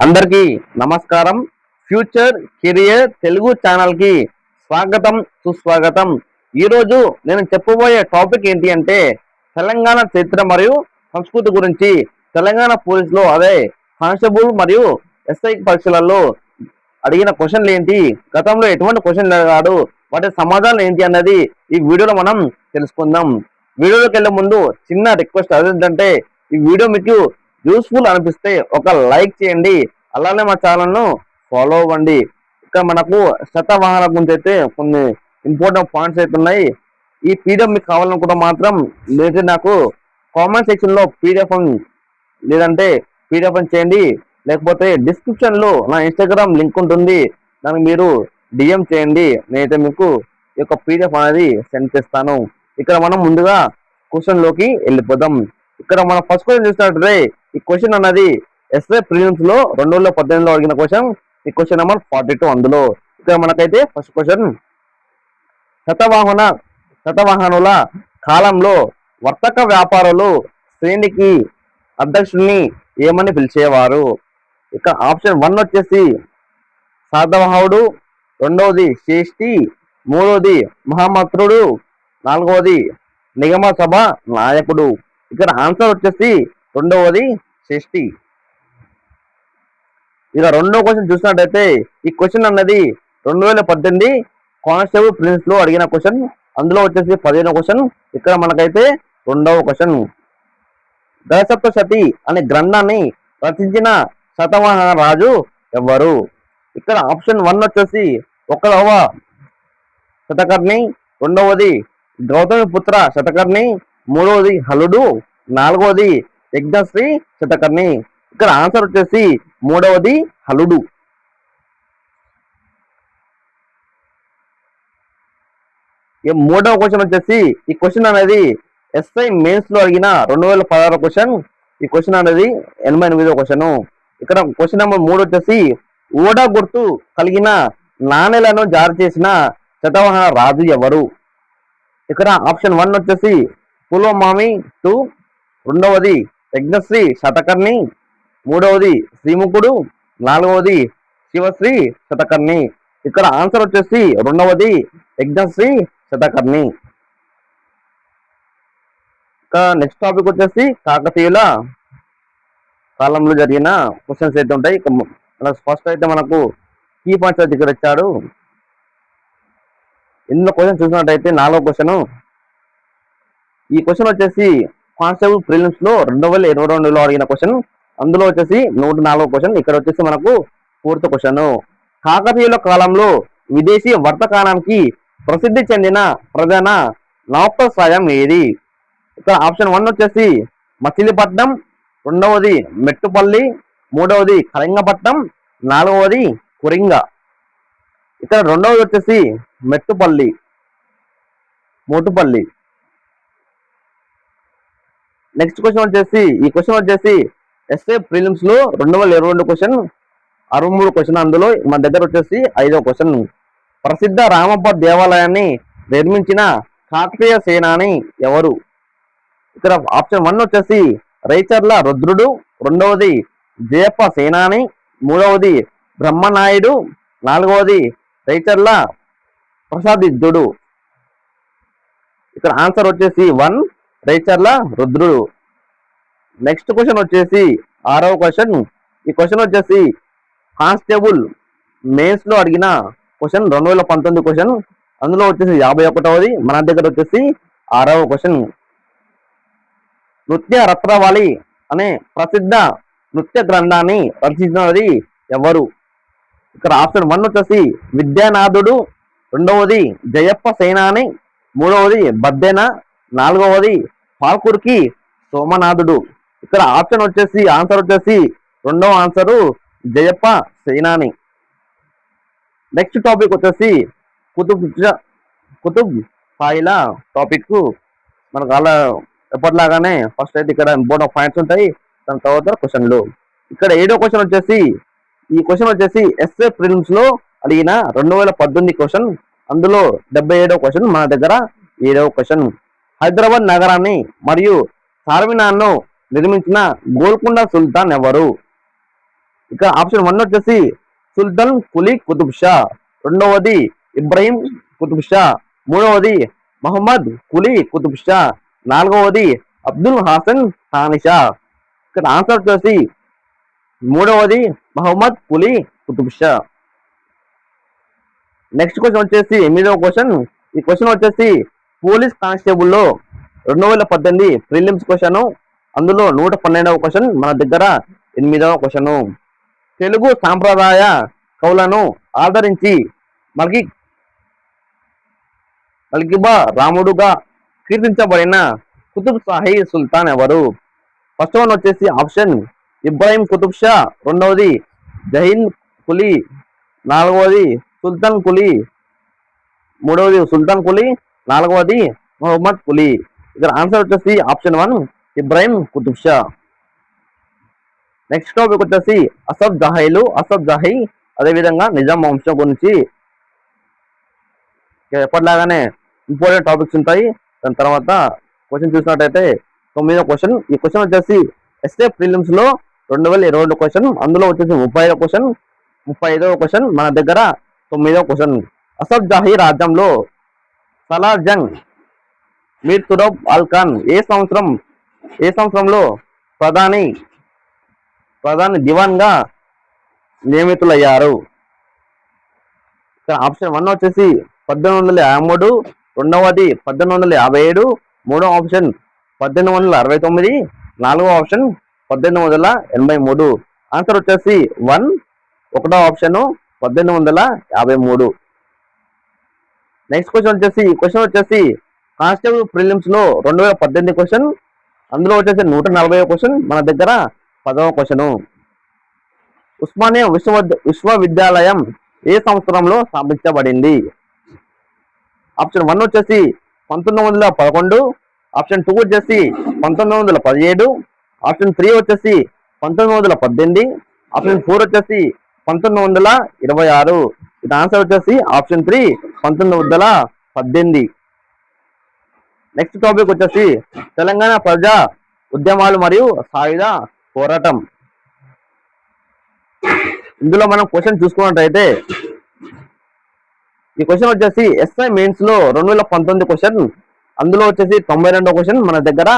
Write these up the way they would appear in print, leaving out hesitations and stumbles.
అందరికీ నమస్కారం. Future career Telugu channel కి స్వాగతం, సుస్వాగతం. ఈరోజు నేను చెప్పబోయే టాపిక్ ఏంటి అంటే తెలంగాణ చరిత్ర మరియు సంస్కృతి గురించి. తెలంగాణ పోలీసులో అదే కానిస్టేబుల్ మరియు ఎస్ఐ పరీక్షలలో అడిగిన క్వశ్చన్లు ఏంటి, గతంలో ఎటువంటి క్వశ్చన్లు అడిగాడు, వాటి సమాధానం ఏంటి అన్నది ఈ వీడియోలో మనం తెలుసుకుందాం. వీడియోలోకి వెళ్ళే ముందు చిన్న రిక్వెస్ట్ అదేంటంటే ఈ వీడియో మీకు యూస్ఫుల్ అనిపిస్తే ఒక లైక్ చేయండి, అలానే మా ఛానల్ను ఫాలో అవ్వండి. ఇక్కడ మనకు శతవాహనాల గురించి అయితే కొన్ని ఇంపార్టెంట్ పాయింట్స్ అయితే ఉన్నాయి. ఈ పీడిఎఫ్ మీకు కావాలనుకుంటే మాత్రం లేదా నాకు కామెంట్ సెక్షన్ లో పీడిఎఫ్ లేదంటే పీడిఎఫ్ అని చేయండి, లేకపోతే డిస్క్రిప్షన్ లో నా ఇన్స్టాగ్రామ్ లింక్ ఉంటుంది, దానికి మీరు డిఎం చేయండి. నేనైతే మీకు ఈ యొక్క పీడిఎఫ్ అనేది సెండ్ చేస్తాను. ఇక్కడ మనం ముందుగా క్వశ్చన్ లోకి వెళ్ళిపోదాం. ఇక్కడ మనం ఫస్ట్ క్వశ్చన్ చూసినట్లయితే ఈ క్వశ్చన్ అన్నది ఎస్ఏ ప్రిలిమ్స్ లో 2018లో అడిగిన క్వశ్చన్. ఈ క్వశ్చన్ నెంబర్ 42 అందులో. ఇక్కడ మనకైతే ఫస్ట్ క్వశ్చన్, శతవాహనుల కాలంలో వర్తక వ్యాపారులు శ్రేణికి అధ్యక్షుడిని ఏమని పిలిచేవారు? ఇక ఆప్షన్ 1 వచ్చేసి శాతవాహనుడు, రెండవది శ్రేష్ఠి, మూడవది మహామంత్రుడు, నాలుగవది నిగమ సభ నాయకుడు. ఇక్కడ ఆన్సర్ వచ్చేసి రెండవది శ్రేష్ఠి. ఇక రెండో క్వశ్చన్ చూసినట్టయితే ఈ క్వశ్చన్ అన్నది 2018 కానిస్టేబుల్ ప్రిలిమ్స్ లో అడిగిన క్వశ్చన్. అందులో వచ్చేసి 15వ క్వశ్చన్. ఇక్కడ మనకైతే రెండవ క్వశ్చన్, దశసప్తశతి అనే గ్రంథాన్ని రచించిన శతవాహన రాజు ఎవరు? ఇక్కడ ఆప్షన్ 1 వచ్చేసి 1వ శతకర్ణి, రెండవది గౌతమి పుత్ర శతకర్ణి, మూడవది హలుడు, నాలుగవది యజ్ఞశ్రీ శతకర్ణి. ఇక్కడ ఆన్సర్ వచ్చేసి మూడవది హలుడు. ఈ మూడవ క్వశ్చన్ వచ్చేసి ఈ క్వశ్చన్ అనేది ఎస్ఐ మెయిన్స్ లో అడిగిన 2016 క్వశ్చన్. ఈ క్వశ్చన్ అనేది 88వ క్వశ్చన్. ఇక్కడ క్వశ్చన్ నెంబర్ 3 వచ్చేసి ఓడా గుర్తు కలిగిన నాణేలను జారీ చేసిన శతవాహన రాజు ఎవరు? ఇక్కడ ఆప్షన్ 1 వచ్చేసి పులోమామి 2, రెండవది యజ్ఞశ్రీ శతకర్ణి, మూడవది శ్రీముఖుడు, నాలుగవది శివశ్రీ శతకర్ణి. ఇక్కడ ఆన్సర్ వచ్చేసి రెండవది యజ్ఞశ్రీ శతకర్ణి. ఇంకా నెక్స్ట్ టాపిక్ వచ్చేసి కాకతీయుల కాలంలో జరిగిన క్వశ్చన్స్ అయితే ఉంటాయి. ఫస్ట్ అయితే మనకు కీ పాయింట్స్ అయితే ఇక్కడ ఇచ్చాడు. ఇందులో క్వశ్చన్ చూసినట్టయితే 4వ క్వశ్చన్. ఈ క్వశ్చన్ వచ్చేసి కానిస్టేబుల్ ప్రిలిమ్స్ లో 2022లో అడిగిన క్వశ్చన్. అందులో వచ్చేసి 104వ క్వశ్చన్. ఇక్కడ వచ్చేసి మనకు 4th క్వశ్చన్, కాకతీయుల కాలంలో విదేశీ వర్తకానికి ప్రసిద్ధి చెందిన ప్రధాన నౌకాశ్రయం ఏది? ఇక్కడ ఆప్షన్ 1 వచ్చేసి మచిలీపట్నం, రెండవది మెట్టుపల్లి, మూడవది కళింగపట్నం, నాలుగవది కురింగ. ఇక్కడ రెండవది వచ్చేసి మోటుపల్లి. నెక్స్ట్ క్వశ్చన్ వచ్చేసి ఈ క్వశ్చన్ వచ్చేసి ఎస్ఏ ప్రిలిమ్స్ లో 2022 క్వశ్చన్, 63 క్వశ్చన్. అందులో మన దగ్గర వచ్చేసి 5వ క్వశ్చన్, ప్రసిద్ధ రామప్ప దేవాలయాన్ని నిర్మించిన కాకతీయ సేనాని ఎవరు? ఇక్కడ ఆప్షన్ 1 వచ్చేసి రైచర్ల రుద్రుడు, రెండవది జయప్ప సేనాని, మూడవది బ్రహ్మనాయుడు, నాలుగవది రైచర్ల ప్రసాదిద్దుడు. ఇక్కడ ఆన్సర్ వచ్చేసి 1 రైచర్ల రుద్రుడు. నెక్స్ట్ క్వశ్చన్ వచ్చేసి 6వ క్వశ్చన్. ఈ క్వశ్చన్ వచ్చేసి కానిస్టేబుల్ మెయిన్స్ లో అడిగిన క్వశ్చన్, 2019 క్వశ్చన్. అందులో వచ్చేసి 51వది. మన దగ్గర వచ్చేసి 6వ క్వశ్చన్, నృత్య రత్నవళి అనే ప్రసిద్ధ నృత్య గ్రంథాన్ని రచించినది ఎవరు? ఇక్కడ ఆప్షన్ 1 వచ్చేసి విద్యానాథుడు, రెండవది జయప్ప సేనాని, మూడవది బద్దెన, నాలుగవది పాల్కుర్కి సోమనాథుడు. ఇక్కడ ఆప్షన్ వచ్చేసి ఆన్సర్ వచ్చేసి రెండవ ఆన్సరు జయప్ప సేనాని. నెక్స్ట్ టాపిక్ వచ్చేసి కుతుబ్ షాహీల టాపిక్. మనకు అలా ఎప్పటిలాగానే ఫస్ట్ అయితే ఇక్కడ ఇంపార్టెంట్ పాయింట్స్ ఉంటాయి, దాని తర్వాత క్వశ్చన్లు. ఇక్కడ 7వ క్వశ్చన్ వచ్చేసి ఈ క్వశ్చన్ వచ్చేసి ఎస్ఏ ప్రిలిమ్స్ లో అడిగిన 2018 క్వశ్చన్. అందులో 77వ క్వశ్చన్. మన దగ్గర 7వ క్వశ్చన్, హైదరాబాద్ నగరాన్ని మరియు చార్మినార్ను నిర్మించిన గోల్కొండ సుల్తాన్ ఎవరు? ఇక ఆప్షన్ 1 వచ్చేసి సుల్తాన్ కులీ కుతుబ్ షా, రెండవది ఇబ్రహీం కుతుబ్ షా, మూడవది మహమ్మద్ కులీ కుతుబ్ షా, నాలుగవది అబ్దుల్ హాసన్ థానిషా. ఇక్కడ ఆన్సర్ వచ్చేసి మూడవది మహమ్మద్ కులీ కుతుబ్ షా. నెక్స్ట్ క్వశ్చన్ వచ్చేసి 8వ క్వశ్చన్. ఈ క్వశ్చన్ వచ్చేసి పోలీస్ కానిస్టేబుల్ లో 2018 ప్రిలిమ్స్ క్వశ్చన్, అందులో 112వ క్వశ్చన్, మన దగ్గర 8వ క్వశ్చన్. తెలుగు సాంప్రదాయ కవులను ఆదరించి మల్కిబా రాముడుగా కీర్తించబడిన కుతుబ్ షాహీ సుల్తాన్ ఎవరు? ఫస్ట్ వన్ వచ్చేసి ఆప్షన్ ఇబ్రాహిం కుతుబ్ షా, రెండవది జహీన్ కులీ, నాలుగవది సుల్తాన్ కులీ, మూడవది సుల్తాన్ కులీ, నాలుగవది మొహమ్మద్ కులీ. ఇక్కడ ఆన్సర్ వచ్చేసి option 1 Ibrahim Qutub Shah. Next topic వచ్చేసి అసఫ్ జహీలు, అసఫ్ జహీ అదేవిధంగా నిజాం వంశం గురించి ఎప్పటిలాగానే ఇంపార్టెంట్ టాపిక్స్ ఉంటాయి. దాని తర్వాత క్వశ్చన్ చూసినట్టయితే 9వ క్వశ్చన్. ఈ క్వశ్చన్ వచ్చేసి ఎస్ఏ ప్రిలిమ్స్ లో 2022 క్వశ్చన్, అందులో వచ్చేసి 35వ క్వశ్చన్, 35వ క్వశ్చన్, మన దగ్గర 9వ క్వశ్చన్. అసఫ్ జహీ రాజ్యంలో సలార్ జంగ్ మీర్ తురబ్ అల్ ఖాన్ ఏ సంవత్సరంలో ప్రధాని దివాన్ గా నియమితులయ్యారు? ఆప్షన్ 1 వచ్చేసి 1853, రెండవది 1857, మూడవ ఆప్షన్ 1869, నాలుగవ ఆప్షన్ 1883. ఆన్సర్ వచ్చేసి 1, ఒకటో ఆప్షన్ 1853. నెక్స్ట్ క్వశ్చన్ వచ్చేసి కానిస్టేబుల్ ప్రిలిమ్స్ లో 2018 క్వశ్చన్, అందులో వచ్చేసి 140వ క్వశ్చన్, మన దగ్గర 10వ క్వశ్చన్. ఉస్మానియా విశ్వవిద్యాలయం ఏ సంవత్సరంలో స్థాపించబడింది? ఆప్షన్ 1 వచ్చేసి 1911, ఆప్షన్ 2 వచ్చేసి 1917, ఆప్షన్ 3 వచ్చేసి 1918, ఆప్షన్ 4 వచ్చేసి 1926. ఇది ఆన్సర్ వచ్చేసి ఆప్షన్ 3 1918. నెక్స్ట్ టాపిక్ వచ్చేసి తెలంగాణ ప్రజా ఉద్యమాలు మరియు సాయుధ పోరాటం. ఇందులో మనం క్వశ్చన్ చూసుకున్నట్టయితే ఈ క్వశ్చన్ వచ్చేసి ఎస్ఐ మెయిన్స్ లో 2019 క్వశ్చన్, అందులో వచ్చేసి 92వ క్వశ్చన్, మన దగ్గర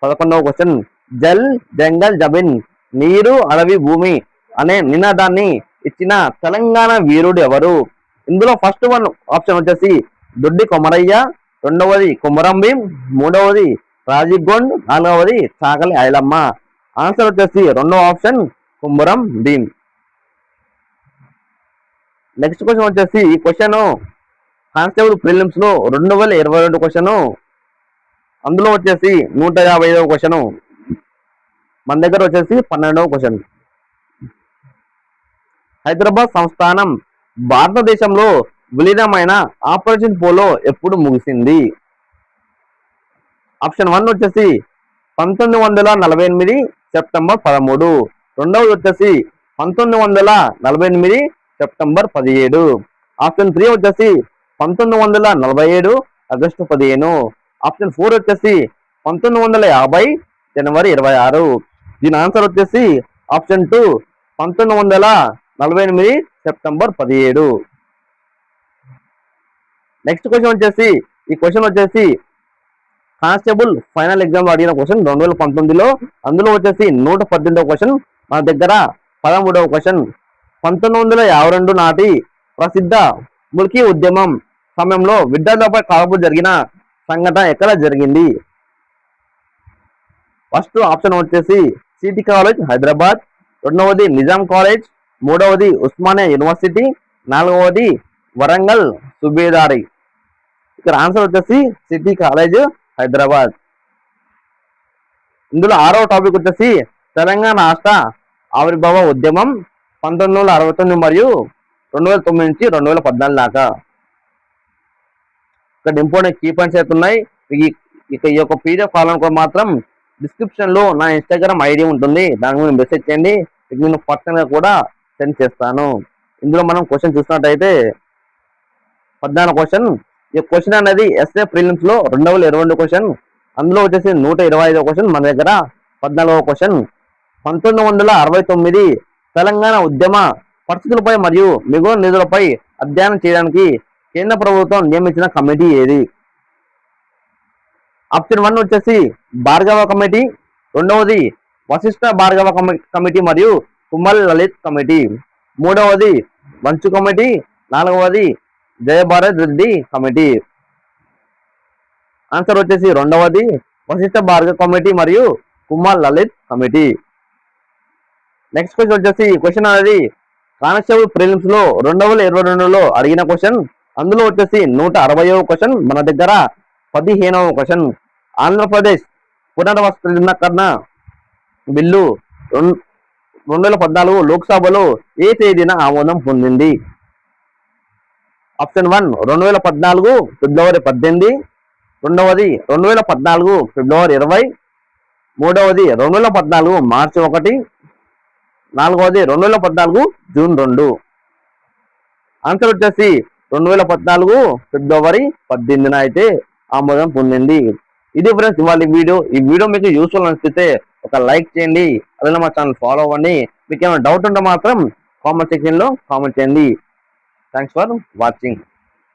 11వ క్వశ్చన్. జల్ జంగల్ జబిన్, నీరు అడవి భూమి అనే నినాదాన్ని ఇచ్చిన తెలంగాణ వీరుడు ఎవరు? ఇందులో ఫస్ట్ వన్ ఆప్షన్ వచ్చేసి దొడ్డి కొమరయ్య, రెండవది కొమరం భీం, మూడవది రాజీవ్ గోండ్, నాలుగవది చాకలి ఐలమ్మ. ఆన్సర్ వచ్చేసి 2వ option Komaram Bheem. Next question వచ్చేసి ఈ క్వశ్చన్ కానిస్టేబుల్ ప్రిలిమ్స్ లో 2022 క్వశ్చన్, అందులో వచ్చేసి 155వ క్వశ్చన్, మన దగ్గర వచ్చేసి 12వ క్వశ్చన్. హైదరాబాద్ సంస్థానం భారతదేశంలో విలీనమైన ఆపరేషన్ పోలో ఎప్పుడు ముగిసింది? ఆప్షన్ 1 వచ్చేసి 1948 సెప్టెంబర్ 13, రెండవది వచ్చేసి 1948 సెప్టెంబర్ 17, ఆప్షన్ 3 వచ్చేసి 1947 ఆగస్టు 15, ఆప్షన్ 4 వచ్చేసి 1950 జనవరి 26. దీని ఆన్సర్ వచ్చేసి ఆప్షన్ 2 1948 సెప్టెంబర్ 17. నెక్స్ట్ క్వశ్చన్ వచ్చేసి ఈ క్వశ్చన్ వచ్చేసి కానిస్టేబుల్ ఫైనల్ ఎగ్జామ్ లో అడిగిన క్వశ్చన్ 2019లో, అందులో వచ్చేసి 118వ క్వశ్చన్, మన దగ్గర 13వ క్వశ్చన్. 1952 నాటి ప్రసిద్ధ ముల్కీ ఉద్యమం సమయంలో విద్యార్థులపై కాల్పులు జరిగిన సంఘటన ఎక్కడ జరిగింది? ఫస్ట్ ఆప్షన్ వచ్చేసి సిటీ కాలేజ్ హైదరాబాద్, రెండవది నిజాం కాలేజ్, మూడవది ఉస్మానియా యూనివర్సిటీ, నాలుగవది వరంగల్ సుబేదారి. ఇక్కడ ఆన్సర్ వచ్చేసి సిటీ కాలేజ్ హైదరాబాద్. ఇందులో 6వ టాపిక్ వచ్చేసి తెలంగాణ రాష్ట్ర ఆవిర్భావ ఉద్యమం 1969 మరియు 2009 నుంచి 2014 దాకా. ఇక్కడ ఇంపార్టెంట్ కీ పాయింట్స్ అయితే ఉన్నాయి. ఇక ఈ యొక్క పీడిఎఫ్ కావాలనుకో మాత్రం డిస్క్రిప్షన్ లో నా ఇన్స్టాగ్రామ్ ఐడి ఉంటుంది, దాని మీద మెసేజ్ చేయండి, నేను పర్సనల్ గా కూడా సెండ్ చేస్తాను. ఇందులో మనం క్వశ్చన్ చూసినట్టయితే 14 క్వశ్చన్. ఈ క్వశ్చన్ అనేది ఎస్ఏ ప్రిలిమ్స్ లో 2022 క్వశ్చన్, అందులో వచ్చేసి 125వ క్వశ్చన్, మన దగ్గర 14వ క్వశ్చన్. 1969 తెలంగాణ ఉద్యమ పరిస్థితులపై మరియు మిగులు నిధులపై అధ్యయనం చేయడానికి కేంద్ర ప్రభుత్వం నియమించిన కమిటీ ఏది? ఆప్షన్ 1 వచ్చేసి భార్గవ కమిటీ, రెండవది వశిష్ఠ భార్గవ కమిటీ మరియు కుమ్మల్ లలిత్ కమిటీ, మూడవది మంచు కమిటీ, నాలుగవది జయభారత్ రెడ్డి కమిటీ. ఆన్సర్ వచ్చేసి రెండవది వశిష్ఠ భార్గవ కమిటీ మరియు కుమ్మల్ లలిత్ కమిటీ. నెక్స్ట్ క్వశ్చన్ వచ్చేసి క్వశ్చన్ అనేది కానిస్టేబుల్ ప్రిలిమ్స్ లో 2022లో అడిగిన క్వశ్చన్. అందులో వచ్చేసి 160వ క్వశ్చన్, మన దగ్గర 15వ క్వశ్చన్. ఆంధ్రప్రదేశ్ పునర్వ్యవస్థీకరణ బిల్లు 2014 లోక్సభలో ఏ తేదీన ఆమోదం పొందింది? ఆప్షన్ 1 2014 ఫిబ్రవరి 18, రెండవది 2014 ఫిబ్రవరి 20, మూడవది 2014 మార్చి 1, నాలుగవది 2014 జూన్ 2. ఆన్సర్ వచ్చేసి 2014 ఫిబ్రవరి 18న అయితే ఆమోదం పొందింది. ఇది ఫ్రెండ్స్ ఇవాళ వీడియో. ఈ వీడియో మీకు యూస్ఫుల్ అనిపిస్తే ఒక లైక్ చేయండి, అలానే మా ఛానల్ ఫాలో అవ్వండి. మీకు ఏమైనా డౌట్ ఉంటే మాత్రం కామెంట్ సెక్షన్ లో కామెంట్ చేయండి. Thanks for watching.